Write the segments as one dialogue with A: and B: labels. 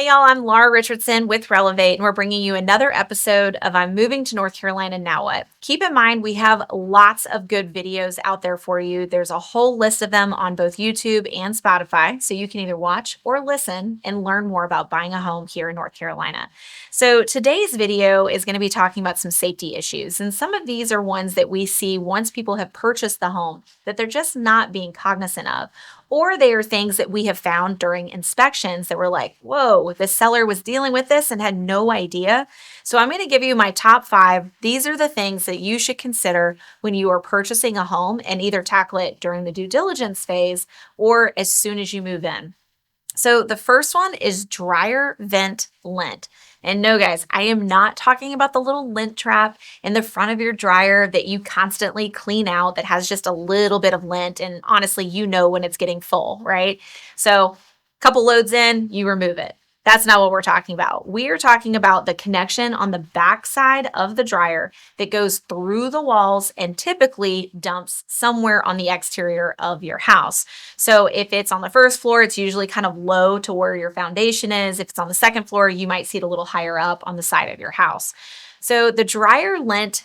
A: y'all. I'm Laura Richardson with Relevate, and we're bringing you another episode of I'm Moving to North Carolina Now What? Keep in mind, we have lots of good videos out there for you. There's a whole list of them on both YouTube and Spotify, so you can either watch or listen and learn more about buying a home here in North Carolina. So today's video is going to be talking about some safety issues, and some of these are ones that we see once people have purchased the home that they're just not being cognizant of. Or they are things that we have found during inspections that were like, whoa, the seller was dealing with this and had no idea. So I'm going to give you my top 5. These are the things that you should consider when you are purchasing a home and either tackle it during the due diligence phase or as soon as you move in. So the first one is dryer vent lint. And no, guys, I am not talking about the little lint trap in the front of your dryer that you constantly clean out that has just a little bit of lint. And honestly, you know when it's getting full, right? So a couple loads in, you remove it. That's not what we're talking about. We are talking about the connection on the back side of the dryer that goes through the walls and typically dumps somewhere on the exterior of your house. So if it's on the first floor, it's usually kind of low to where your foundation is. If it's on the second floor, you might see it a little higher up on the side of your house. So the dryer lint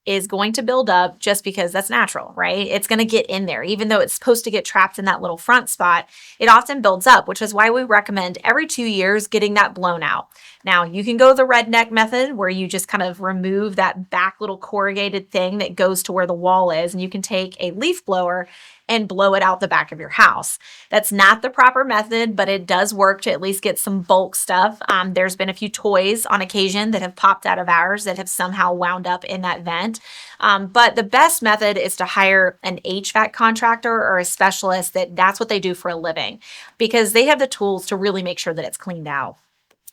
A: is going to build up just because that's natural, right? It's going to get in there. Even though it's supposed to get trapped in that little front spot, it often builds up, which is why we recommend every 2 years getting that blown out. Now, you can go the redneck method where you just kind of remove that back little corrugated thing that goes to where the wall is, and you can take a leaf blower and blow it out the back of your house. That's not the proper method, but it does work to at least get some bulk stuff. There's been a few toys on occasion that have popped out of ours that have somehow wound up in that vent. But the best method is to hire an HVAC contractor or a specialist that's what they do for a living, because they have the tools to really make sure that it's cleaned out.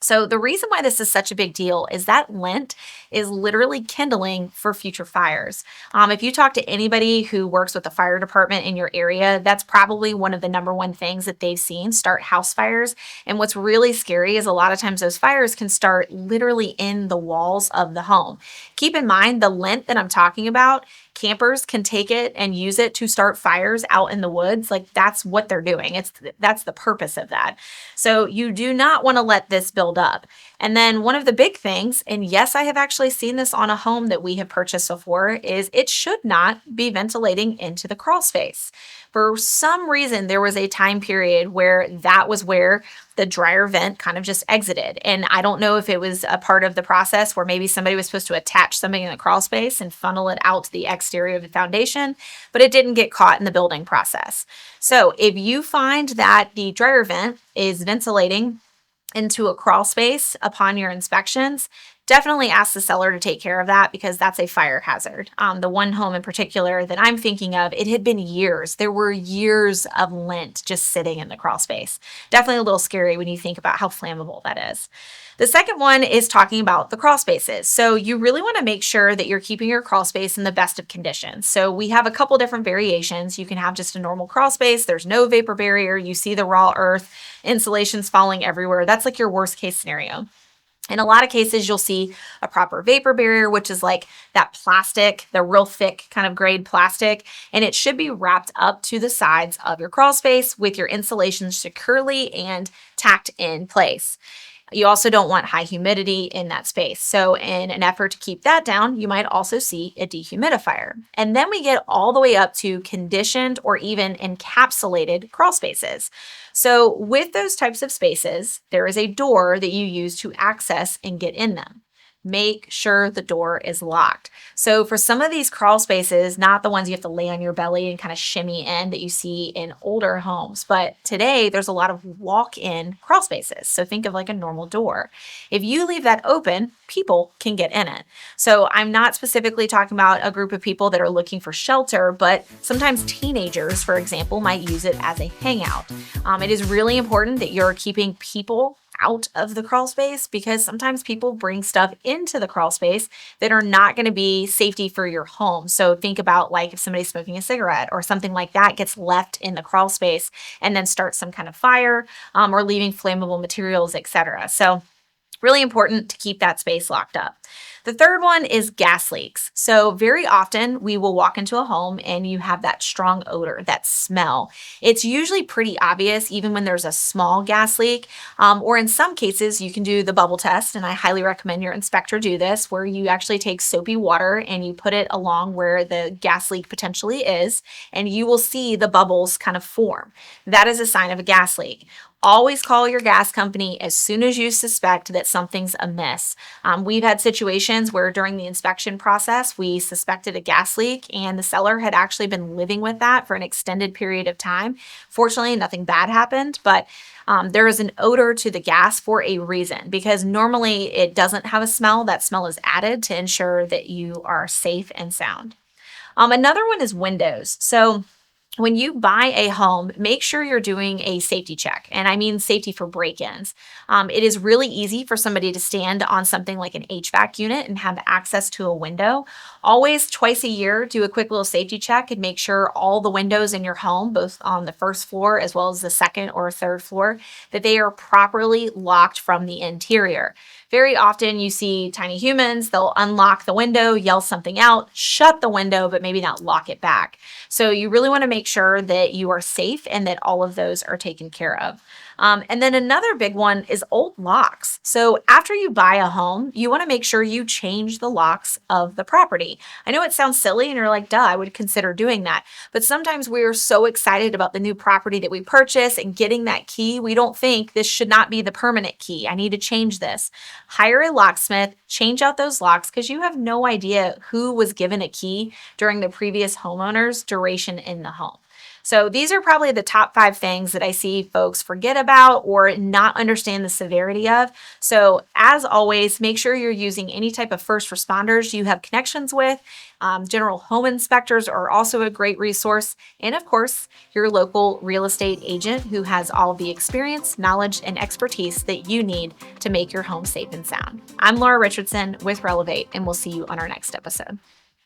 A: So the reason why this is such a big deal is that lint is literally kindling for future fires. If you talk to anybody who works with the fire department in your area, that's probably one of the number one things that they've seen start house fires. And what's really scary is a lot of times those fires can start literally in the walls of the home. Keep in mind, the lint that I'm talking about, campers can take it and use it to start fires out in the woods. Like, that's what they're doing. That's the purpose of that. So you do not want to let this build up. And then one of the big things, and yes, I have actually seen this on a home that we have purchased before, is it should not be ventilating into the crawl space. For some reason, there was a time period where that was where the dryer vent kind of just exited. And I don't know if it was a part of the process where maybe somebody was supposed to attach something in the crawl space and funnel it out to the exterior of the foundation, but it didn't get caught in the building process. So if you find that the dryer vent is ventilating into a crawl space upon your inspections, definitely ask the seller to take care of that, because that's a fire hazard. The one home in particular that I'm thinking of, it had been years. There were years of lint just sitting in the crawl space. Definitely a little scary when you think about how flammable that is. The second one is talking about the crawl spaces. So you really want to make sure that you're keeping your crawl space in the best of conditions. So we have a couple different variations. You can have just a normal crawl space. There's no vapor barrier. You see the raw earth, insulation's falling everywhere. That's like your worst case scenario. In a lot of cases, you'll see a proper vapor barrier, which is like that plastic, the real thick kind of grade plastic, and it should be wrapped up to the sides of your crawl space with your insulation securely and tacked in place. You also don't want high humidity in that space. So in an effort to keep that down, you might also see a dehumidifier. And then we get all the way up to conditioned or even encapsulated crawl spaces. So with those types of spaces, there is a door that you use to access and get in them. Make sure the door is locked. So for some of these crawl spaces, not the ones you have to lay on your belly and kind of shimmy in that you see in older homes, but today there's a lot of walk-in crawl spaces. So think of like a normal door. If you leave that open, people can get in it. So I'm not specifically talking about a group of people that are looking for shelter, but sometimes teenagers, for example, might use it as a hangout. It is really important that you're keeping people out of the crawl space, because sometimes people bring stuff into the crawl space that are not going to be safety for your home. So think about like if somebody's smoking a cigarette or something like that gets left in the crawl space and then starts some kind of fire, or leaving flammable materials, etc. So Really important to keep that space locked up. The third one is gas leaks. So, very often we will walk into a home and you have that strong odor, that smell. It's usually pretty obvious, even when there's a small gas leak. Or in some cases, you can do the bubble test, and I highly recommend your inspector do this, where you actually take soapy water and you put it along where the gas leak potentially is, and you will see the bubbles kind of form. That is a sign of a gas leak. Always call your gas company as soon as you suspect that something's amiss. We've had situations where during the inspection process, we suspected a gas leak and the seller had actually been living with that for an extended period of time. Fortunately, nothing bad happened, but there is an odor to the gas for a reason, because normally it doesn't have a smell. That smell is added to ensure that you are safe and sound. Another one is windows. So, when you buy a home, make sure you're doing a safety check. And I mean safety for break-ins. It is really easy for somebody to stand on something like an HVAC unit and have access to a window. Always, twice a year, do a quick little safety check and make sure all the windows in your home, both on the first floor as well as the second or third floor, that they are properly locked from the interior. Very often you see tiny humans, they'll unlock the window, yell something out, shut the window, but maybe not lock it back. So you really want to make sure that you are safe and that all of those are taken care of. And then another big one is old locks. So after you buy a home, you want to make sure you change the locks of the property. I know it sounds silly and you're like, duh, I would consider doing that. But sometimes we are so excited about the new property that we purchase and getting that key, we don't think this should not be the permanent key. I need to change this. Hire a locksmith, change out those locks, because you have no idea who was given a key during the previous homeowner's duration in the home. So these are probably the top 5 things that I see folks forget about or not understand the severity of. So as always, make sure you're using any type of first responders you have connections with. General home inspectors are also a great resource. And of course, your local real estate agent who has all the experience, knowledge, and expertise that you need to make your home safe and sound. I'm Laura Richardson with Relevate, and we'll see you on our next episode.